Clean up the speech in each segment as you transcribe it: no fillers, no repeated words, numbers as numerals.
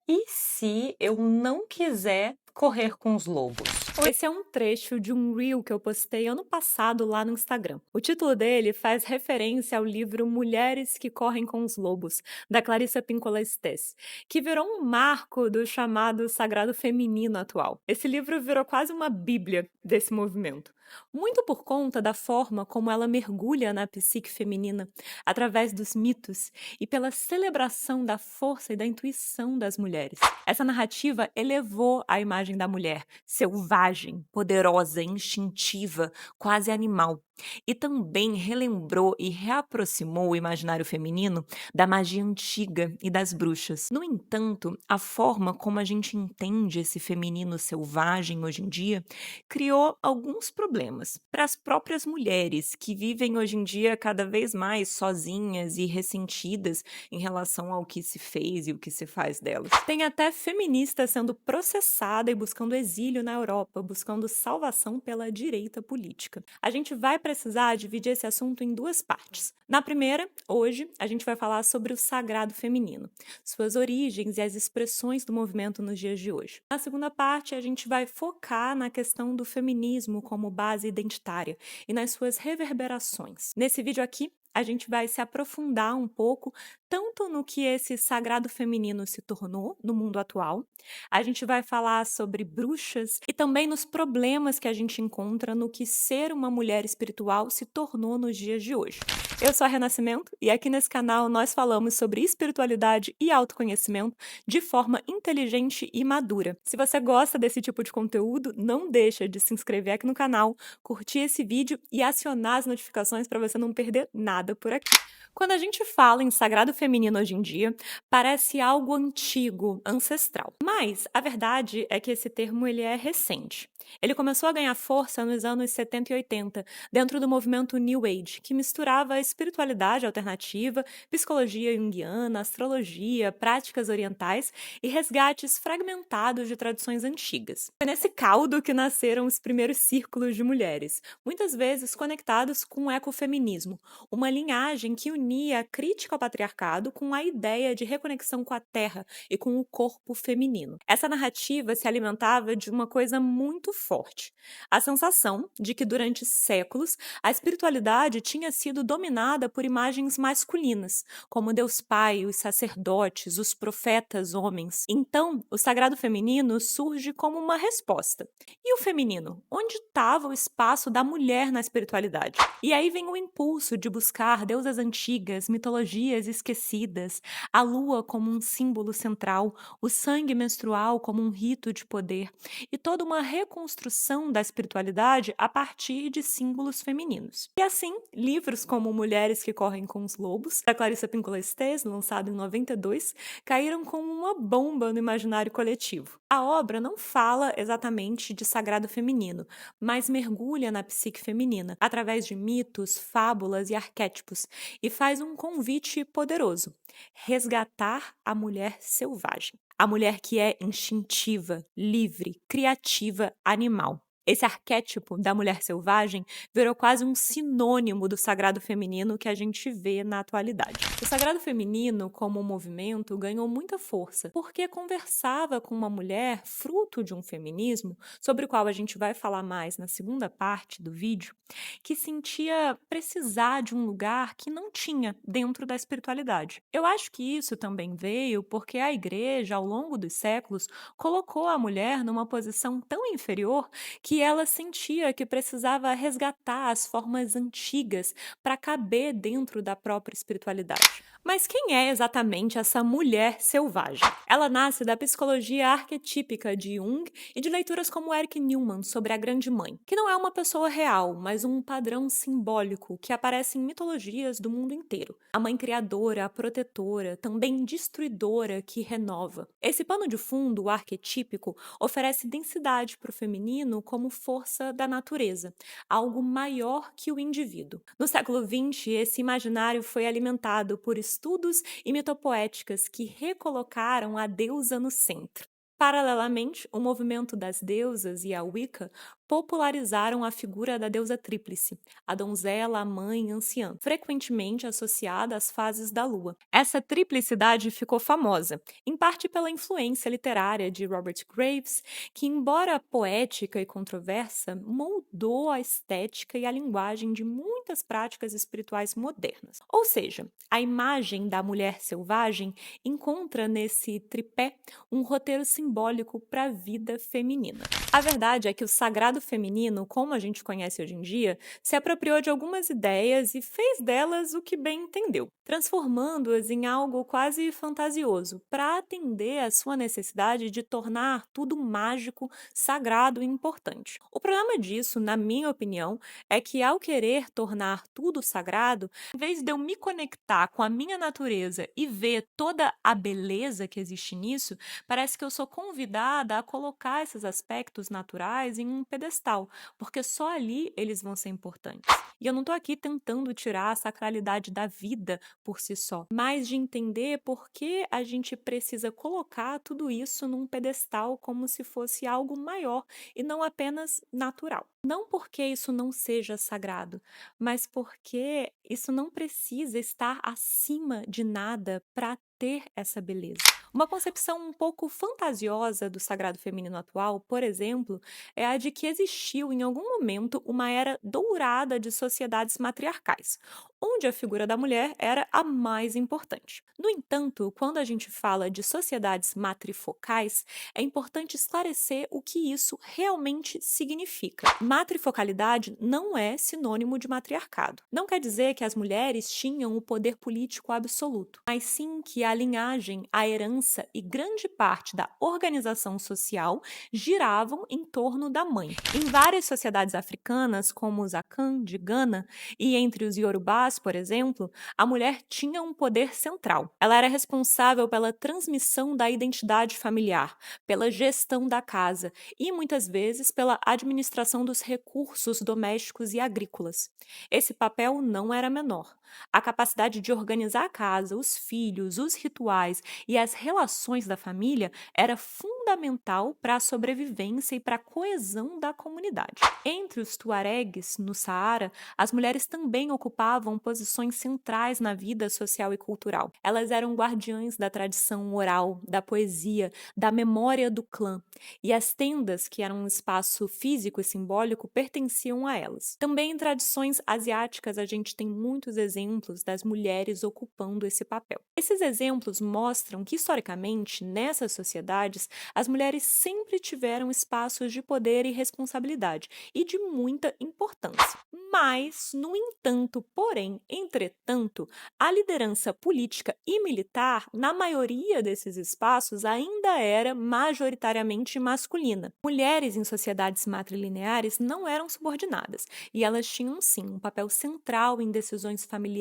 E se eu não quiser correr com os lobos? Esse é um trecho de um reel que eu postei ano passado lá no Instagram. O título dele faz referência ao livro Mulheres que Correm com os Lobos, da Clarissa Pinkola Estés, que virou um marco do chamado sagrado feminino atual. Esse livro virou quase uma bíblia desse movimento, muito por conta da forma como ela mergulha na psique feminina através dos mitos e pela celebração da força e da intuição das mulheres. Essa narrativa elevou a imagem da mulher selvagem, poderosa, instintiva, quase animal. E também relembrou e reaproximou o imaginário feminino da magia antiga e das bruxas. No entanto, a forma como a gente entende esse feminino selvagem hoje em dia criou alguns problemas para as próprias mulheres que vivem hoje em dia cada vez mais sozinhas e ressentidas em relação ao que se fez e o que se faz delas. Tem até feminista sendo processada e buscando exílio na Europa, buscando salvação pela direita política. A gente vai precisar dividir esse assunto em duas partes. Na primeira, hoje, a gente vai falar sobre o sagrado feminino, suas origens e as expressões do movimento nos dias de hoje. Na segunda parte, a gente vai focar na questão do feminismo como base identitária e nas suas reverberações. Nesse vídeo aqui, a gente vai se aprofundar um pouco tanto no que esse sagrado feminino se tornou no mundo atual, a gente vai falar sobre bruxas e também nos problemas que a gente encontra no que ser uma mulher espiritual se tornou nos dias de hoje. Eu sou a Renascimento e aqui nesse canal nós falamos sobre espiritualidade e autoconhecimento de forma inteligente e madura. Se você gosta desse tipo de conteúdo, não deixa de se inscrever aqui no canal, curtir esse vídeo e acionar as notificações para você não perder nada por aqui. Quando a gente fala em sagrado feminino hoje em dia, parece algo antigo, ancestral. Mas a verdade é que esse termo ele é recente. Ele começou a ganhar força nos anos 70 e 80, dentro do movimento New Age, que misturava a espiritualidade alternativa, psicologia junguiana, astrologia, práticas orientais e resgates fragmentados de tradições antigas. Foi nesse caldo que nasceram os primeiros círculos de mulheres, muitas vezes conectados com o ecofeminismo, uma linhagem que unia a crítica ao patriarcado com a ideia de reconexão com a terra e com o corpo feminino. Essa narrativa se alimentava de uma coisa muito forte: a sensação de que durante séculos a espiritualidade tinha sido dominada por imagens masculinas, como Deus Pai, os sacerdotes, os profetas homens. Então, o sagrado feminino surge como uma resposta. E o feminino? Onde estava o espaço da mulher na espiritualidade? E aí vem o impulso de buscar deusas antigas, mitologias esquecidas, a lua como um símbolo central, o sangue menstrual como um rito de poder, e toda uma reconstrução da espiritualidade a partir de símbolos femininos. E assim, livros como Mulheres que Correm com os Lobos, da Clarissa Pinkola Estés, lançado em 92, caíram como uma bomba no imaginário coletivo. A obra não fala exatamente de sagrado feminino, mas mergulha na psique feminina, através de mitos, fábulas e arquétipos, e faz um convite poderoso: resgatar a mulher selvagem. A mulher que é instintiva, livre, criativa, animal. Esse arquétipo da mulher selvagem virou quase um sinônimo do sagrado feminino que a gente vê na atualidade. O sagrado feminino, como um movimento, ganhou muita força porque conversava com uma mulher fruto de um feminismo, sobre o qual a gente vai falar mais na segunda parte do vídeo, que sentia precisar de um lugar que não tinha dentro da espiritualidade. Eu acho que isso também veio porque a igreja, ao longo dos séculos, colocou a mulher numa posição tão inferior que ela sentia que precisava resgatar as formas antigas para caber dentro da própria espiritualidade. Mas quem é exatamente essa mulher selvagem? Ela nasce da psicologia arquetípica de Jung e de leituras como Eric Newman sobre a Grande Mãe, que não é uma pessoa real, mas um padrão simbólico que aparece em mitologias do mundo inteiro. A mãe criadora, a protetora, também destruidora que renova. Esse pano de fundo, o arquetípico, oferece densidade para o feminino como força da natureza, algo maior que o indivíduo. No século XX, esse imaginário foi alimentado por estudos e mitopoéticas que recolocaram a deusa no centro. Paralelamente, o movimento das deusas e a Wicca popularizaram a figura da deusa tríplice, a donzela, a mãe anciã, frequentemente associada às fases da lua. Essa triplicidade ficou famosa, em parte pela influência literária de Robert Graves, que, embora poética e controversa, moldou a estética e a linguagem de muitas práticas espirituais modernas. Ou seja, a imagem da mulher selvagem encontra nesse tripé um roteiro simbólico para a vida feminina. A verdade é que o sagrado feminino, como a gente conhece hoje em dia, se apropriou de algumas ideias e fez delas o que bem entendeu, transformando-as em algo quase fantasioso, para atender à sua necessidade de tornar tudo mágico, sagrado e importante. O problema disso, na minha opinião, é que ao querer tornar tudo sagrado, em vez de eu me conectar com a minha natureza e ver toda a beleza que existe nisso, parece que eu sou convidada a colocar esses aspectos naturais em um pedestal, porque só ali eles vão ser importantes. E eu não estou aqui tentando tirar a sacralidade da vida por si só, mas de entender por que a gente precisa colocar tudo isso num pedestal como se fosse algo maior e não apenas natural. Não porque isso não seja sagrado, mas porque isso não precisa estar acima de nada para ter essa beleza. Uma concepção um pouco fantasiosa do sagrado feminino atual, por exemplo, é a de que existiu em algum momento uma era dourada de sociedades matriarcais, onde a figura da mulher era a mais importante. No entanto, quando a gente fala de sociedades matrifocais, é importante esclarecer o que isso realmente significa. Matrifocalidade não é sinônimo de matriarcado. Não quer dizer que as mulheres tinham o poder político absoluto, mas sim que a linhagem, a herança e grande parte da organização social giravam em torno da mãe. Em várias sociedades africanas, como os Akan de Gana e entre os Yorubás, por exemplo, a mulher tinha um poder central. Ela era responsável pela transmissão da identidade familiar, pela gestão da casa e, muitas vezes, pela administração dos recursos domésticos e agrícolas. Esse papel não era menor. A capacidade de organizar a casa, os filhos, os rituais e as relações da família era fundamental para a sobrevivência e para a coesão da comunidade. Entre os tuaregues, no Saara, as mulheres também ocupavam posições centrais na vida social e cultural. Elas eram guardiãs da tradição oral, da poesia, da memória do clã, e as tendas, que eram um espaço físico e simbólico, pertenciam a elas. Também em tradições asiáticas a gente tem muitos exemplos das mulheres ocupando esse papel. Esses exemplos mostram que, historicamente, nessas sociedades, as mulheres sempre tiveram espaços de poder e responsabilidade, e de muita importância. Mas, no entanto, porém, entretanto, a liderança política e militar, na maioria desses espaços, ainda era majoritariamente masculina. Mulheres em sociedades matrilineares não eram subordinadas, e elas tinham sim um papel central em decisões familiares,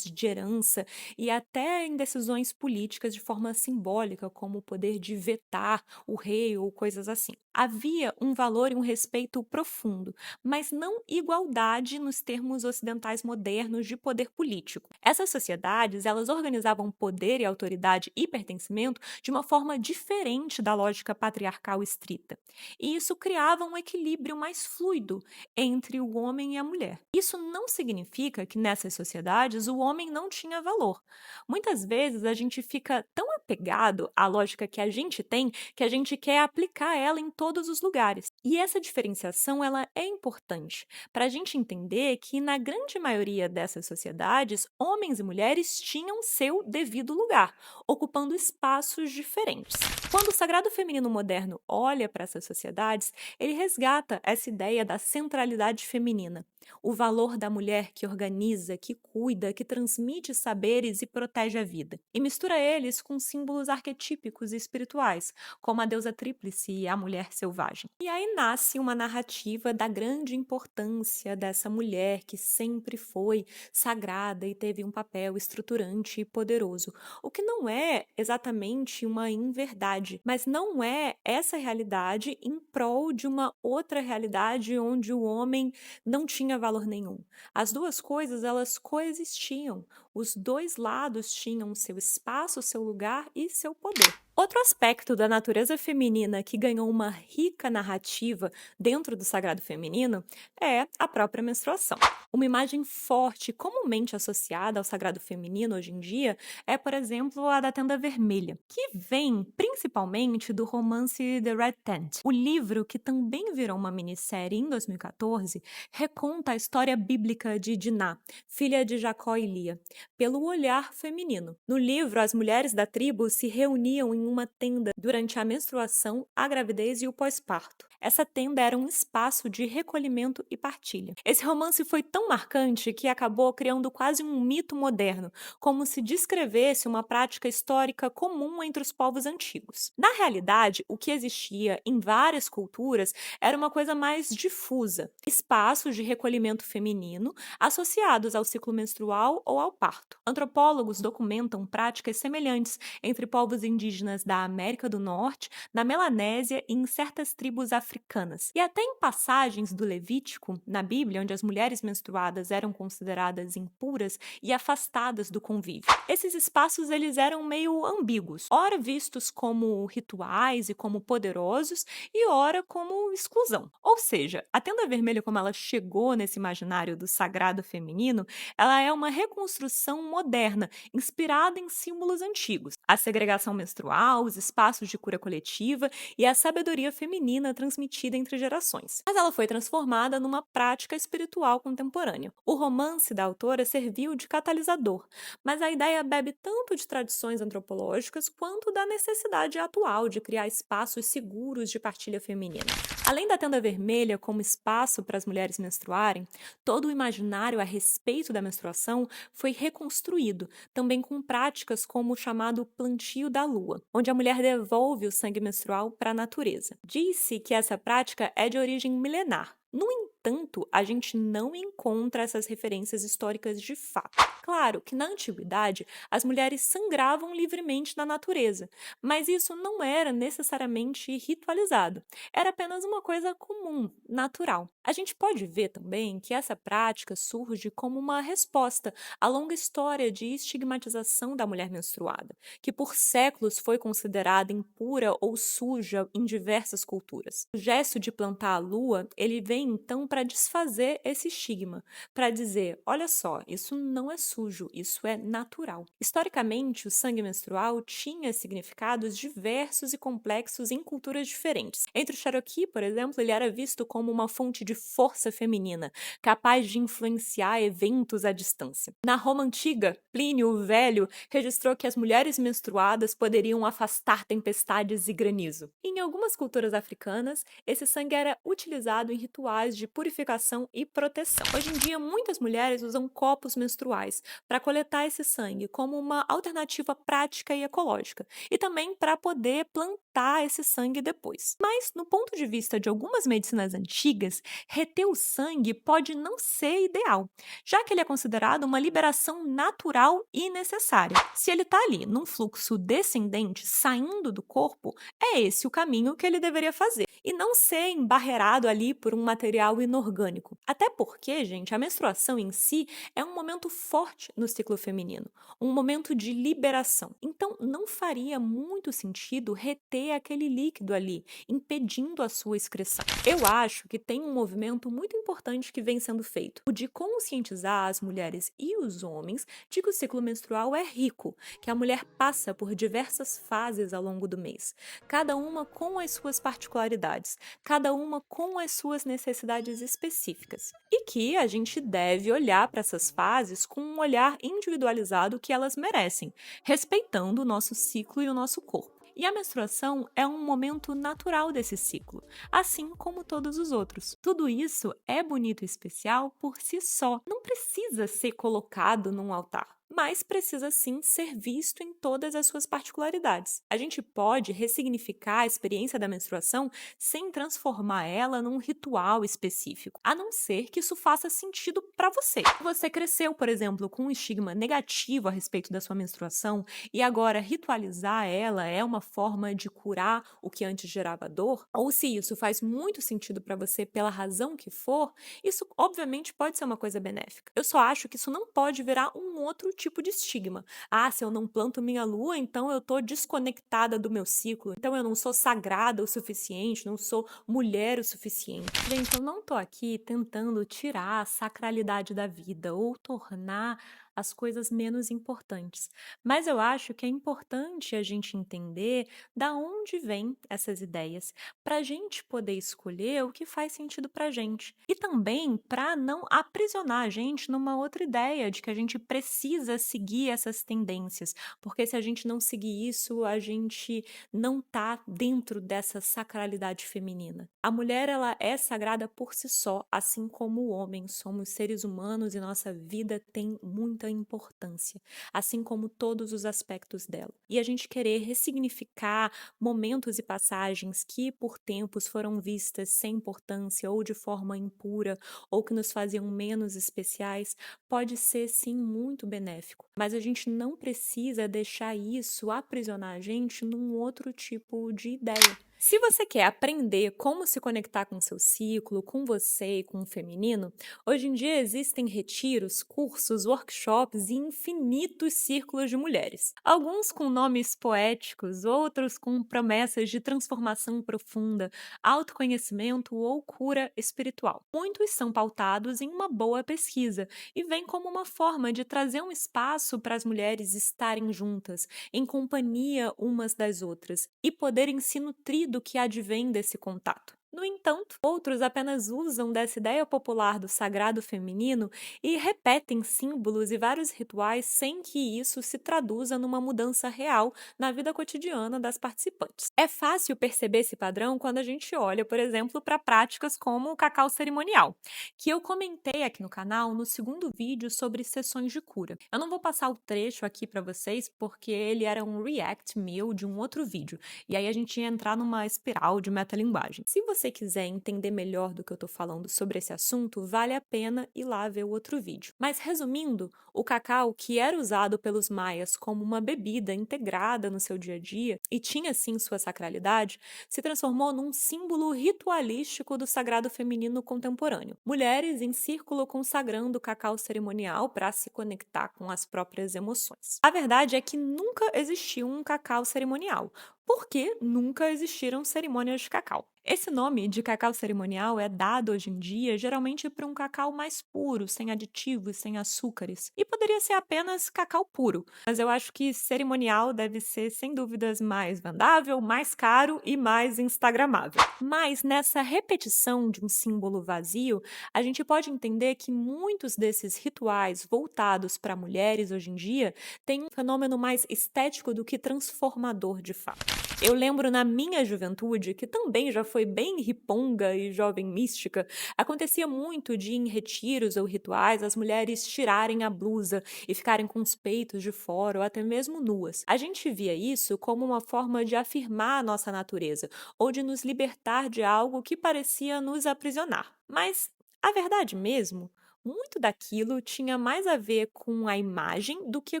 de herança e até em decisões políticas de forma simbólica, como o poder de vetar o rei ou coisas assim. Havia um valor e um respeito profundo, mas não igualdade nos termos ocidentais modernos de poder político. Essas sociedades, elas organizavam poder e autoridade e pertencimento de uma forma diferente da lógica patriarcal estrita. E isso criava um equilíbrio mais fluido entre o homem e a mulher. Isso não significa que nessas sociedades o homem não tinha valor. Muitas vezes a gente fica tão apegado à lógica que a gente tem que a gente quer aplicar ela em todos os lugares. E essa diferenciação ela é importante para a gente entender que na grande maioria dessas sociedades, homens e mulheres tinham seu devido lugar, ocupando espaços diferentes. Quando o sagrado feminino moderno olha para essas sociedades, ele resgata essa ideia da centralidade feminina, o valor da mulher que organiza, que cuida, que transmite saberes e protege a vida, e mistura eles com símbolos arquetípicos e espirituais, como a deusa tríplice e a mulher selvagem. E aí nasce uma narrativa da grande importância dessa mulher que sempre foi sagrada e teve um papel estruturante e poderoso, o que não é exatamente uma inverdade, mas não é essa realidade em prol de uma outra realidade onde o homem não tinha valor nenhum. As duas coisas, elas coexistiam. Os dois lados tinham seu espaço, seu lugar e seu poder. Outro aspecto da natureza feminina que ganhou uma rica narrativa dentro do sagrado feminino é a própria menstruação. Uma imagem forte, comumente associada ao sagrado feminino hoje em dia, é, por exemplo, a da tenda vermelha, que vem principalmente do romance The Red Tent. O livro, que também virou uma minissérie em 2014, reconta a história bíblica de Diná, filha de Jacó e Lia, pelo olhar feminino. No livro, as mulheres da tribo se reuniam em uma tenda durante a menstruação, a gravidez e o pós-parto. Essa tenda era um espaço de recolhimento e partilha. Esse romance foi tão marcante que acabou criando quase um mito moderno, como se descrevesse uma prática histórica comum entre os povos antigos. Na realidade, o que existia em várias culturas era uma coisa mais difusa, espaços de recolhimento feminino associados ao ciclo menstrual ou ao parto. Antropólogos documentam práticas semelhantes entre povos indígenas da América do Norte, na Melanésia e em certas tribos africanas. E até em passagens do Levítico, na Bíblia, onde as mulheres menstruadas eram consideradas impuras e afastadas do convívio. Esses espaços eles eram meio ambíguos, ora vistos como rituais e como poderosos, e ora como exclusão. Ou seja, a tenda vermelha, como ela chegou nesse imaginário do sagrado feminino, ela é uma reconstrução moderna, inspirada em símbolos antigos. A segregação menstrual, os espaços de cura coletiva e a sabedoria feminina transmitida entre gerações. Mas ela foi transformada numa prática espiritual contemporânea. O romance da autora serviu de catalisador, mas a ideia bebe tanto de tradições antropológicas quanto da necessidade atual de criar espaços seguros de partilha feminina. Além da tenda vermelha como espaço para as mulheres menstruarem, todo o imaginário a respeito da menstruação foi reconstruído, também com práticas como o chamado plantio da lua, onde a mulher devolve o sangue menstrual para a natureza. Diz-se que essa prática é de origem milenar. No entanto, a gente não encontra essas referências históricas de fato. Claro que na antiguidade as mulheres sangravam livremente na natureza, mas isso não era necessariamente ritualizado. Era apenas uma coisa comum, natural. A gente pode ver também que essa prática surge como uma resposta à longa história de estigmatização da mulher menstruada, que por séculos foi considerada impura ou suja em diversas culturas. O gesto de plantar a lua, ele vem então para desfazer esse estigma, para dizer, olha só, isso não é sujo, isso é natural. Historicamente, o sangue menstrual tinha significados diversos e complexos em culturas diferentes. Entre o Cherokee, por exemplo, ele era visto como uma fonte de força feminina, capaz de influenciar eventos à distância. Na Roma Antiga, Plínio o Velho registrou que as mulheres menstruadas poderiam afastar tempestades e granizo. Em algumas culturas africanas, esse sangue era utilizado em rituais de purificação e proteção. Hoje em dia, muitas mulheres usam copos menstruais para coletar esse sangue como uma alternativa prática e ecológica, e também para poder plantar esse sangue depois. Mas, no ponto de vista de algumas medicinas antigas, reter o sangue pode não ser ideal, já que ele é considerado uma liberação natural e necessária. Se ele está ali num fluxo descendente, saindo do corpo, é esse o caminho que ele deveria fazer, e não ser embarreirado ali por um material inorgânico. Até porque, gente, a menstruação em si é um momento forte no ciclo feminino, um momento de liberação. Então, não faria muito sentido reter aquele líquido ali, impedindo a sua excreção. Eu acho que tem um movimento muito importante que vem sendo feito, o de conscientizar as mulheres e os homens de que o ciclo menstrual é rico, que a mulher passa por diversas fases ao longo do mês, cada uma com as suas particularidades, cada uma com as suas necessidades específicas, e que a gente deve olhar para essas fases com um olhar individualizado que elas merecem, respeitando o nosso ciclo e o nosso corpo. E a menstruação é um momento natural desse ciclo, assim como todos os outros. Tudo isso é bonito e especial por si só, não precisa ser colocado num altar, mas precisa sim ser visto em todas as suas particularidades. A gente pode ressignificar a experiência da menstruação sem transformar ela num ritual específico, a não ser que isso faça sentido para você. Se você cresceu, por exemplo, com um estigma negativo a respeito da sua menstruação e agora ritualizar ela é uma forma de curar o que antes gerava dor, ou se isso faz muito sentido para você pela razão que for, isso obviamente pode ser uma coisa benéfica. Eu só acho que isso não pode virar um outro tipo de estigma. Ah, se eu não planto minha lua, então eu tô desconectada do meu ciclo, então eu não sou sagrada o suficiente, não sou mulher o suficiente. Gente, eu não tô aqui tentando tirar a sacralidade da vida ou tornar as coisas menos importantes. Mas eu acho que é importante a gente entender da onde vêm essas ideias, para a gente poder escolher o que faz sentido para a gente. E também para não aprisionar a gente numa outra ideia de que a gente precisa seguir essas tendências, porque se a gente não seguir isso, a gente não tá dentro dessa sacralidade feminina. A mulher, ela é sagrada por si só, assim como o homem. Somos seres humanos e nossa vida tem muita importância, assim como todos os aspectos dela. E a gente querer ressignificar momentos e passagens que por tempos foram vistas sem importância ou de forma impura ou que nos faziam menos especiais, pode ser sim muito benéfico, mas a gente não precisa deixar isso aprisionar a gente num outro tipo de ideia. Se você quer aprender como se conectar com o seu ciclo, com você e com o feminino, hoje em dia existem retiros, cursos, workshops e infinitos círculos de mulheres. Alguns com nomes poéticos, outros com promessas de transformação profunda, autoconhecimento ou cura espiritual. Muitos são pautados em uma boa pesquisa e vêm como uma forma de trazer um espaço para as mulheres estarem juntas, em companhia umas das outras, e poderem se nutrir do que advém desse contato. No entanto, outros apenas usam dessa ideia popular do sagrado feminino e repetem símbolos e vários rituais sem que isso se traduza numa mudança real na vida cotidiana das participantes. É fácil perceber esse padrão quando a gente olha, por exemplo, para práticas como o cacau cerimonial, que eu comentei aqui no canal no segundo vídeo sobre sessões de cura. Eu não vou passar o trecho aqui para vocês porque ele era um react meu de um outro vídeo, e aí a gente ia entrar numa espiral de metalinguagem. Se você quiser entender melhor do que eu tô falando sobre esse assunto, vale a pena ir lá ver o outro vídeo. Mas resumindo, o cacau, que era usado pelos maias como uma bebida integrada no seu dia a dia e tinha sim sua sacralidade, se transformou num símbolo ritualístico do sagrado feminino contemporâneo. Mulheres em círculo consagrando o cacau cerimonial para se conectar com as próprias emoções. A verdade é que nunca existiu um cacau cerimonial, porque nunca existiram cerimônias de cacau. Esse nome de cacau cerimonial é dado hoje em dia geralmente para um cacau mais puro, sem aditivos, sem açúcares. E poderia ser apenas cacau puro, mas eu acho que cerimonial deve ser, sem dúvidas, mais vendável, mais caro e mais instagramável. Mas nessa repetição de um símbolo vazio, a gente pode entender que muitos desses rituais voltados para mulheres hoje em dia têm um fenômeno mais estético do que transformador de fato. Eu lembro na minha juventude, que também já foi bem riponga e jovem mística, acontecia muito de em retiros ou rituais as mulheres tirarem a blusa e ficarem com os peitos de fora ou até mesmo nuas. A gente via isso como uma forma de afirmar a nossa natureza ou de nos libertar de algo que parecia nos aprisionar. Mas a verdade mesmo, muito daquilo tinha mais a ver com a imagem do que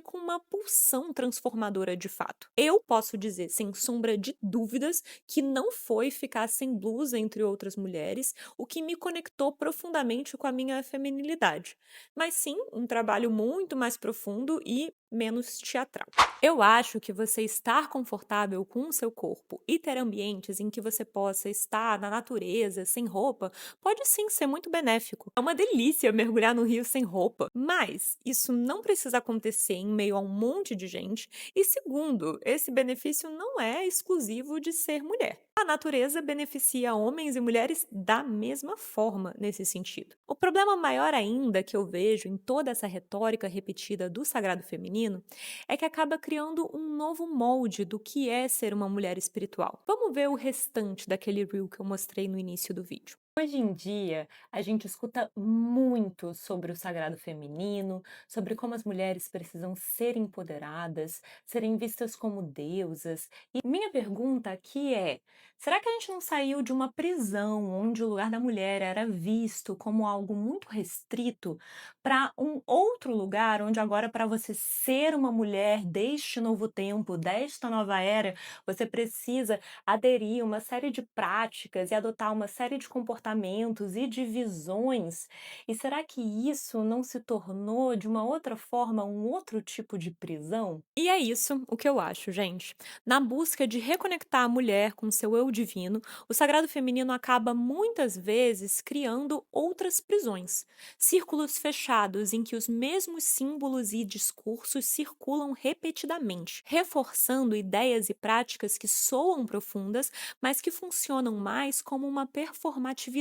com uma pulsão transformadora de fato. Eu posso dizer, sem sombra de dúvidas, que não foi ficar sem blusa entre outras mulheres o que me conectou profundamente com a minha feminilidade, mas sim um trabalho muito mais profundo e menos teatral. Eu acho que você estar confortável com o seu corpo e ter ambientes em que você possa estar na natureza, sem roupa, pode sim ser muito benéfico. É uma delícia mergulhar no rio sem roupa, mas isso não precisa acontecer em meio a um monte de gente. E segundo, esse benefício não é exclusivo de ser mulher. A natureza beneficia homens e mulheres da mesma forma nesse sentido. O problema maior ainda que eu vejo em toda essa retórica repetida do sagrado feminino é que acaba criando um novo molde do que é ser uma mulher espiritual. Vamos ver o restante daquele reel que eu mostrei no início do vídeo. Hoje em dia, a gente escuta muito sobre o sagrado feminino, sobre como as mulheres precisam ser empoderadas, serem vistas como deusas. E minha pergunta aqui é: será que a gente não saiu de uma prisão onde o lugar da mulher era visto como algo muito restrito para um outro lugar onde agora, para você ser uma mulher deste novo tempo, desta nova era, você precisa aderir a uma série de práticas e adotar uma série de comportamentos comportamentos e divisões. E será que isso não se tornou, de uma outra forma, um outro tipo de prisão? E é isso o que eu acho, gente. Na busca de reconectar a mulher com seu eu divino, o sagrado feminino acaba muitas vezes criando outras prisões, círculos fechados em que os mesmos símbolos e discursos circulam repetidamente, reforçando ideias e práticas que soam profundas, mas que funcionam mais como uma performatividade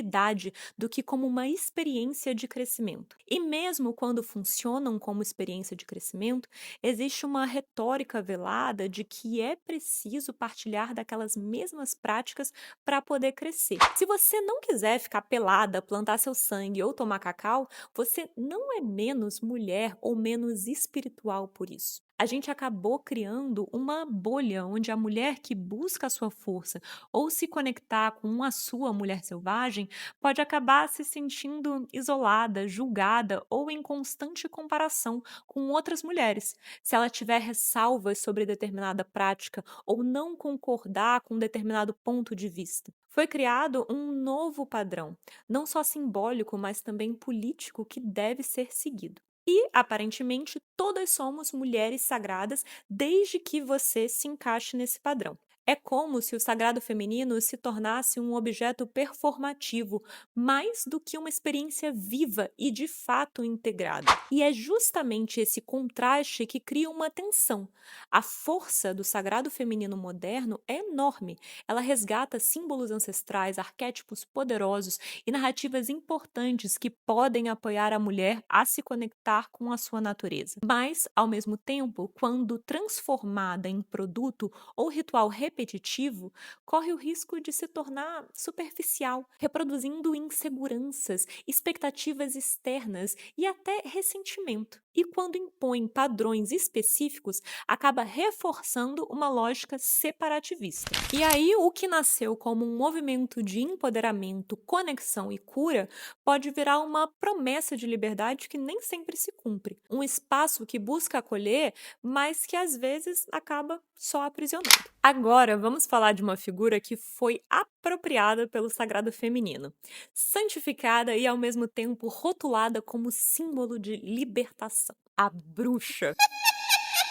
do que como uma experiência de crescimento. E mesmo quando funcionam como experiência de crescimento, existe uma retórica velada de que é preciso partilhar daquelas mesmas práticas para poder crescer. Se você não quiser ficar pelada, plantar seu sangue ou tomar cacau, você não é menos mulher ou menos espiritual por isso. A gente acabou criando uma bolha onde a mulher que busca a sua força ou se conectar com a sua mulher selvagem pode acabar se sentindo isolada, julgada ou em constante comparação com outras mulheres. Se ela tiver ressalvas sobre determinada prática ou não concordar com determinado ponto de vista. Foi criado um novo padrão, não só simbólico, mas também político, que deve ser seguido. E, aparentemente, todas somos mulheres sagradas desde que você se encaixe nesse padrão. É como se o sagrado feminino se tornasse um objeto performativo, mais do que uma experiência viva e de fato integrada. E é justamente esse contraste que cria uma tensão. A força do sagrado feminino moderno é enorme. Ela resgata símbolos ancestrais, arquétipos poderosos e narrativas importantes que podem apoiar a mulher a se conectar com a sua natureza. Mas, ao mesmo tempo, quando transformada em produto ou ritual repetitivo, corre o risco de se tornar superficial, reproduzindo inseguranças, expectativas externas e até ressentimento. E quando impõe padrões específicos, acaba reforçando uma lógica separativista. E aí, o que nasceu como um movimento de empoderamento, conexão e cura pode virar uma promessa de liberdade que nem sempre se cumpre. Um espaço que busca acolher, mas que às vezes acaba só aprisionando. Agora, vamos falar de uma figura que foi apropriada pelo sagrado feminino, santificada e ao mesmo tempo rotulada como símbolo de libertação: a bruxa.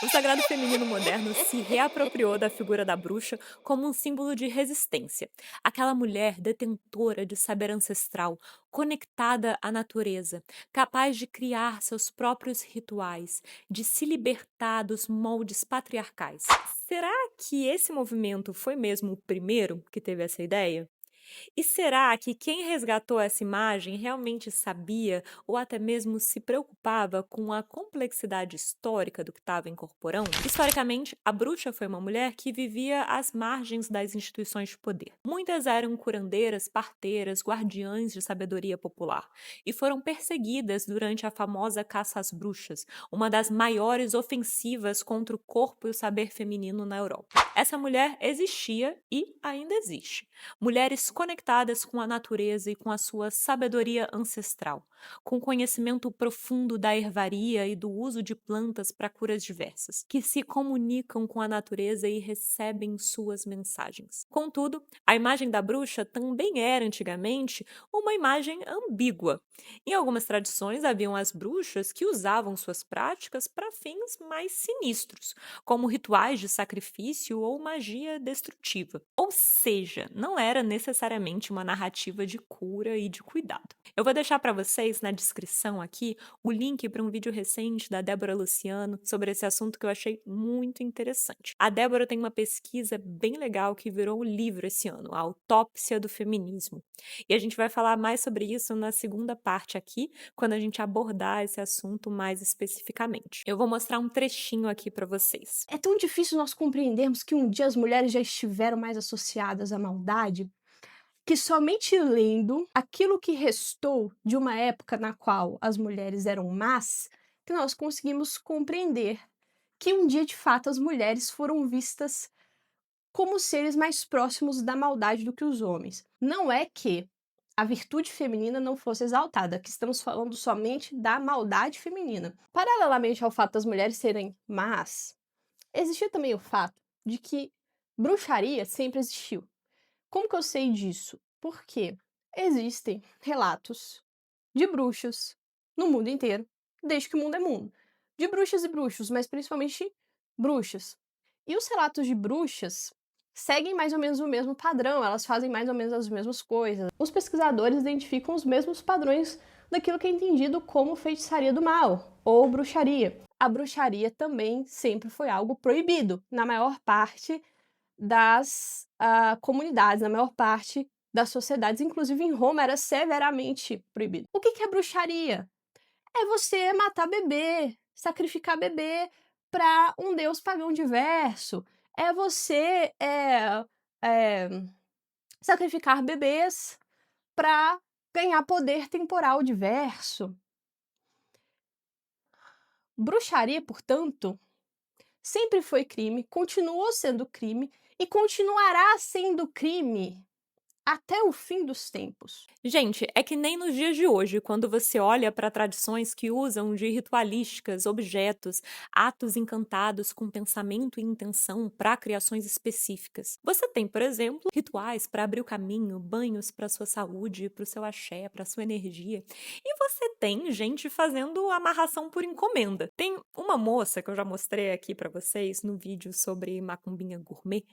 O sagrado feminino moderno se reapropriou da figura da bruxa como um símbolo de resistência. Aquela mulher detentora de saber ancestral, conectada à natureza, capaz de criar seus próprios rituais, de se libertar dos moldes patriarcais. Será que esse movimento foi mesmo o primeiro que teve essa ideia? E será que quem resgatou essa imagem realmente sabia ou até mesmo se preocupava com a complexidade histórica do que estava incorporando? Historicamente, a bruxa foi uma mulher que vivia às margens das instituições de poder. Muitas eram curandeiras, parteiras, guardiães de sabedoria popular e foram perseguidas durante a famosa caça às bruxas, uma das maiores ofensivas contra o corpo e o saber feminino na Europa. Essa mulher existia e ainda existe. Mulheres conectadas com a natureza e com a sua sabedoria ancestral, com conhecimento profundo da ervaria e do uso de plantas para curas diversas, que se comunicam com a natureza e recebem suas mensagens. Contudo, a imagem da bruxa também era antigamente uma imagem ambígua. Em algumas tradições haviam as bruxas que usavam suas práticas para fins mais sinistros, como rituais de sacrifício ou magia destrutiva. Ou seja, não era necessariamente uma narrativa de cura e de cuidado. Eu vou deixar para vocês na descrição aqui o link para um vídeo recente da Débora Luciano sobre esse assunto que eu achei muito interessante. A Débora tem uma pesquisa bem legal que virou um livro esse ano, A Autópsia do Feminismo. E a gente vai falar mais sobre isso na segunda parte aqui, quando a gente abordar esse assunto mais especificamente. Eu vou mostrar um trechinho aqui para vocês. É tão difícil nós compreendermos que um dia as mulheres já estiveram mais associadas à maldade, que somente lendo aquilo que restou de uma época na qual as mulheres eram más, que nós conseguimos compreender que um dia, de fato, as mulheres foram vistas como seres mais próximos da maldade do que os homens. Não é que a virtude feminina não fosse exaltada, que estamos falando somente da maldade feminina. Paralelamente ao fato das mulheres serem más, existia também o fato de que bruxaria sempre existiu. Como que eu sei disso? Por quê? Existem relatos de bruxas no mundo inteiro, desde que o mundo é mundo. De bruxas e bruxos, mas principalmente bruxas. E os relatos de bruxas seguem mais ou menos o mesmo padrão, elas fazem mais ou menos as mesmas coisas. Os pesquisadores identificam os mesmos padrões daquilo que é entendido como feitiçaria do mal, ou bruxaria. A bruxaria também sempre foi algo proibido na maior parte das comunidades, na maior parte das sociedades, inclusive em Roma era severamente proibido. O que é bruxaria? É você matar bebê, sacrificar bebê para um deus pagão diverso. É você sacrificar bebês para ganhar poder temporal diverso. Bruxaria, portanto, sempre foi crime, continuou sendo crime e continuará sendo crime até o fim dos tempos. Gente, é que nem nos dias de hoje, quando você olha para tradições que usam de ritualísticas, objetos, atos encantados com pensamento e intenção para criações específicas. Você tem, por exemplo, rituais para abrir o caminho, banhos para sua saúde, para o seu axé, para sua energia. E você tem gente fazendo amarração por encomenda. Tem uma moça que eu já mostrei aqui para vocês no vídeo sobre macumbinha gourmet,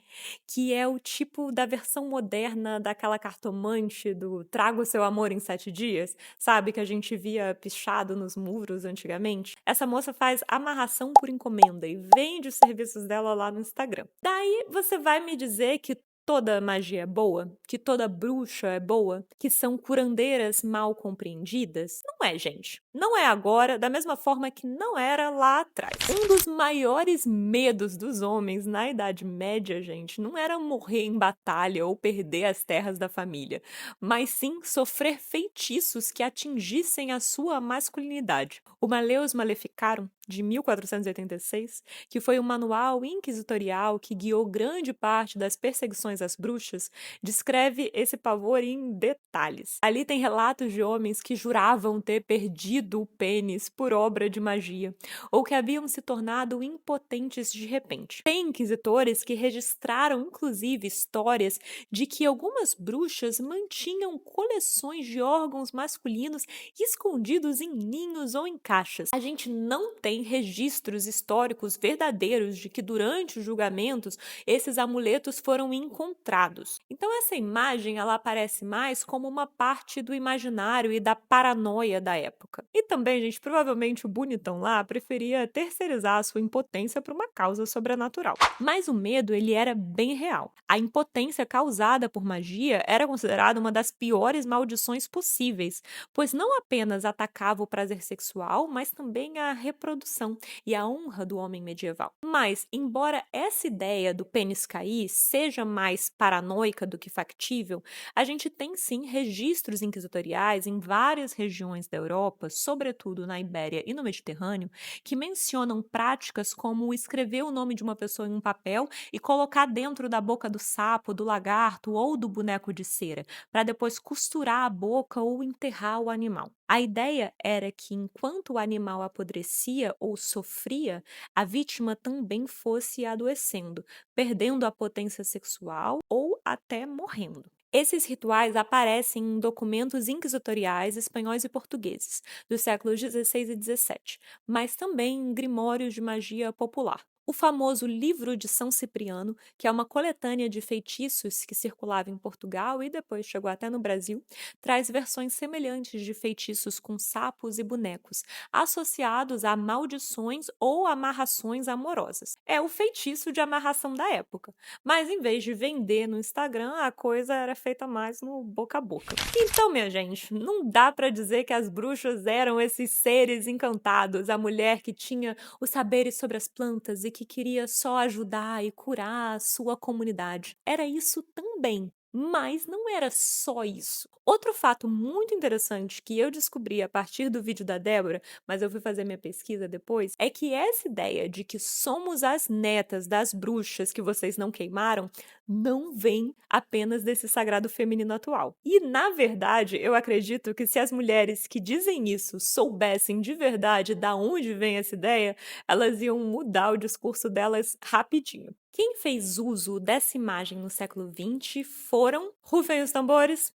que é o tipo da versão moderna daquela cartomante do Traga o seu amor em 7 dias, sabe, que a gente via pichado nos muros antigamente. Essa moça faz amarração por encomenda e vende os serviços dela lá no Instagram. Daí você vai me dizer que toda magia é boa? Que toda bruxa é boa? Que são curandeiras mal compreendidas? Não é, gente. Não é agora, da mesma forma que não era lá atrás. Um dos maiores medos dos homens na Idade Média, gente, não era morrer em batalha ou perder as terras da família, mas sim sofrer feitiços que atingissem a sua masculinidade. O Maleus Maleficarum, de 1486, que foi um manual inquisitorial que guiou grande parte das perseguições às bruxas, descreve esse pavor em detalhes. Ali tem relatos de homens que juravam ter perdido o pênis por obra de magia, ou que haviam se tornado impotentes de repente. Tem inquisitores que registraram, inclusive, histórias de que algumas bruxas mantinham coleções de órgãos masculinos escondidos em ninhos ou em caixas. A gente não tem registros históricos verdadeiros de que durante os julgamentos esses amuletos foram encontrados. Então essa imagem ela aparece mais como uma parte do imaginário e da paranoia da época. E também, gente, provavelmente o bonitão lá preferia terceirizar a sua impotência para uma causa sobrenatural. Mas o medo ele era bem real. A impotência causada por magia era considerada uma das piores maldições possíveis, pois não apenas atacava o prazer sexual, mas também a reprodução e a honra do homem medieval. Mas, embora essa ideia do pênis cair seja mais paranoica do que factível, a gente tem sim registros inquisitoriais em várias regiões da Europa, sobretudo na Ibéria e no Mediterrâneo, que mencionam práticas como escrever o nome de uma pessoa em um papel e colocar dentro da boca do sapo, do lagarto ou do boneco de cera, para depois costurar a boca ou enterrar o animal. A ideia era que enquanto o animal apodrecia ou sofria, a vítima também fosse adoecendo, perdendo a potência sexual ou até morrendo. Esses rituais aparecem em documentos inquisitoriais espanhóis e portugueses, dos séculos XVI e XVII, mas também em grimórios de magia popular. O famoso Livro de São Cipriano, que é uma coletânea de feitiços que circulava em Portugal e depois chegou até no Brasil, traz versões semelhantes de feitiços com sapos e bonecos, associados a maldições ou amarrações amorosas. É o feitiço de amarração da época, mas em vez de vender no Instagram, a coisa era feita mais no boca a boca. Então, minha gente, não dá pra dizer que as bruxas eram esses seres encantados, a mulher que tinha os saberes sobre as plantas e que queria só ajudar e curar a sua comunidade. Era isso também. Mas não era só isso. Outro fato muito interessante que eu descobri a partir do vídeo da Débora, mas eu fui fazer minha pesquisa depois, é que essa ideia de que somos as netas das bruxas que vocês não queimaram não vem apenas desse sagrado feminino atual. E, na verdade, eu acredito que se as mulheres que dizem isso soubessem de verdade da onde vem essa ideia, elas iam mudar o discurso delas rapidinho. Quem fez uso dessa imagem no século XX foram, rufem os tambores,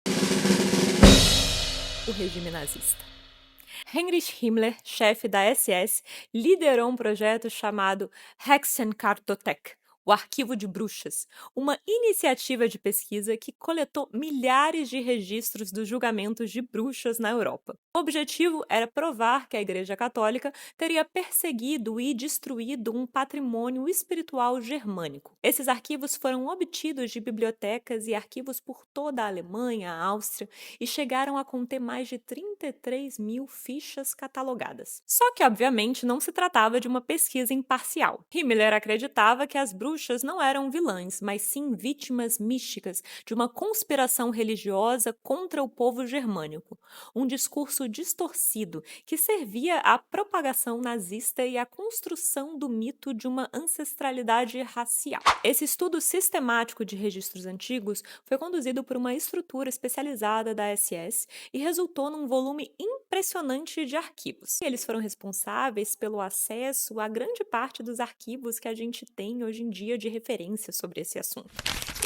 o regime nazista. Heinrich Himmler, chefe da SS, liderou um projeto chamado Hexenkartothek, o Arquivo de Bruxas, uma iniciativa de pesquisa que coletou milhares de registros dos julgamentos de bruxas na Europa. O objetivo era provar que a Igreja Católica teria perseguido e destruído um patrimônio espiritual germânico. Esses arquivos foram obtidos de bibliotecas e arquivos por toda a Alemanha, a Áustria, e chegaram a conter mais de 33 mil fichas catalogadas. Só que, obviamente, não se tratava de uma pesquisa imparcial. Himmler acreditava que as bruxas não eram vilãs, mas sim vítimas místicas de uma conspiração religiosa contra o povo germânico. Um discurso distorcido que servia à propagação nazista e à construção do mito de uma ancestralidade racial. Esse estudo sistemático de registros antigos foi conduzido por uma estrutura especializada da SS e resultou num volume impressionante de arquivos. Eles foram responsáveis pelo acesso a grande parte dos arquivos que a gente tem hoje em dia de referência sobre esse assunto.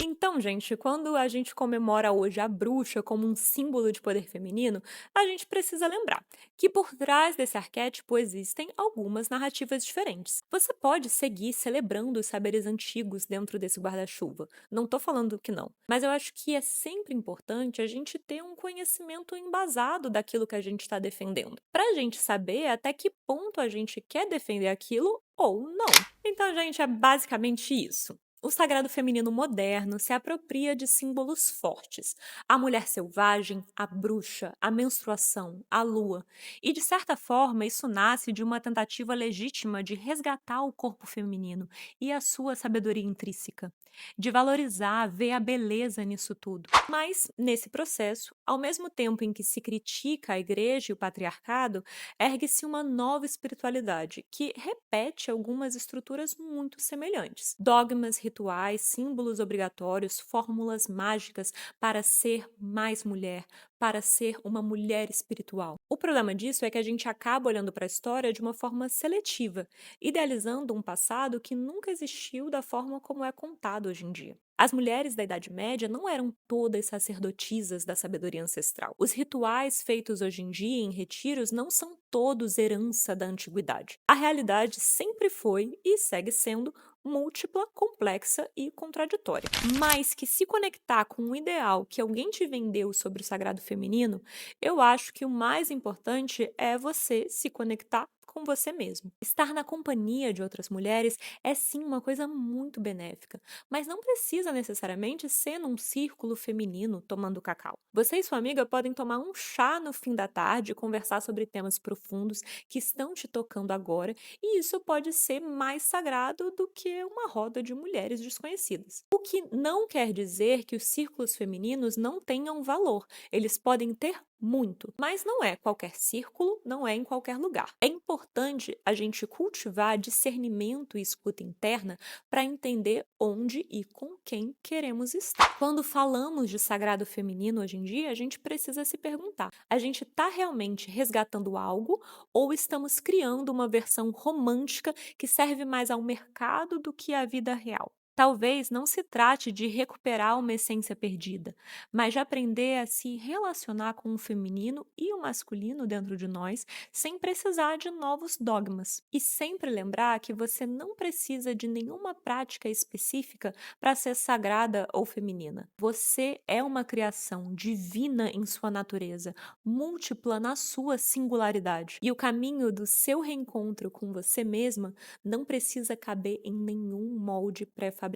Então, gente, quando a gente comemora hoje a bruxa como um símbolo de poder feminino, a gente precisa lembrar que por trás desse arquétipo existem algumas narrativas diferentes. Você pode seguir celebrando os saberes antigos dentro desse guarda-chuva. Não tô falando que não, mas eu acho que é sempre importante a gente ter um conhecimento embasado daquilo que a gente está defendendo, para a gente saber até que ponto a gente quer defender aquilo ou não. Então, gente, é basicamente isso. O sagrado feminino moderno se apropria de símbolos fortes: a mulher selvagem, a bruxa, a menstruação, a lua. E, de certa forma, isso nasce de uma tentativa legítima de resgatar o corpo feminino e a sua sabedoria intrínseca, de valorizar, ver a beleza nisso tudo. Mas, nesse processo, ao mesmo tempo em que se critica a igreja e o patriarcado, ergue-se uma nova espiritualidade que repete algumas estruturas muito semelhantes. Dogmas, rituais, símbolos obrigatórios, fórmulas mágicas para ser mais mulher, para ser uma mulher espiritual. O problema disso é que a gente acaba olhando para a história de uma forma seletiva, idealizando um passado que nunca existiu da forma como é contado hoje em dia. As mulheres da Idade Média não eram todas sacerdotisas da sabedoria ancestral. Os rituais feitos hoje em dia em retiros não são todos herança da antiguidade. A realidade sempre foi e segue sendo múltipla, complexa e contraditória. Mas que se conectar com um ideal que alguém te vendeu sobre o sagrado feminino, eu acho que o mais importante é você se conectar com você mesmo. Estar na companhia de outras mulheres é sim uma coisa muito benéfica, mas não precisa necessariamente ser num círculo feminino tomando cacau. Você e sua amiga podem tomar um chá no fim da tarde e conversar sobre temas profundos que estão te tocando agora, e isso pode ser mais sagrado do que uma roda de mulheres desconhecidas. O que não quer dizer que os círculos femininos não tenham valor. Eles podem ter muito, mas não é qualquer círculo, não é em qualquer lugar. É importante a gente cultivar discernimento e escuta interna para entender onde e com quem queremos estar. Quando falamos de sagrado feminino hoje em dia, a gente precisa se perguntar: a gente está realmente resgatando algo ou estamos criando uma versão romântica que serve mais ao mercado do que à vida real? Talvez não se trate de recuperar uma essência perdida, mas de aprender a se relacionar com o feminino e o masculino dentro de nós, sem precisar de novos dogmas. E sempre lembrar que você não precisa de nenhuma prática específica para ser sagrada ou feminina. Você é uma criação divina em sua natureza, múltipla na sua singularidade. E o caminho do seu reencontro com você mesma não precisa caber em nenhum molde pré-fabricado.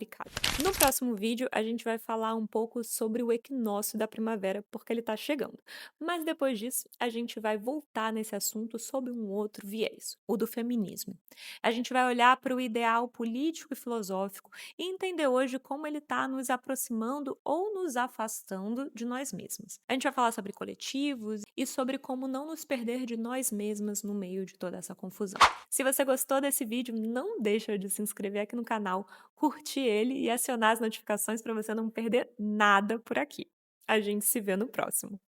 No próximo vídeo, a gente vai falar um pouco sobre o equinócio da primavera, porque ele está chegando. Mas depois disso, a gente vai voltar nesse assunto sob um outro viés, o do feminismo. A gente vai olhar para o ideal político e filosófico e entender hoje como ele está nos aproximando ou nos afastando de nós mesmos. A gente vai falar sobre coletivos e sobre como não nos perder de nós mesmas no meio de toda essa confusão. Se você gostou desse vídeo, não deixa de se inscrever aqui no canal, curtir ele e acionar as notificações para você não perder nada por aqui. A gente se vê no próximo.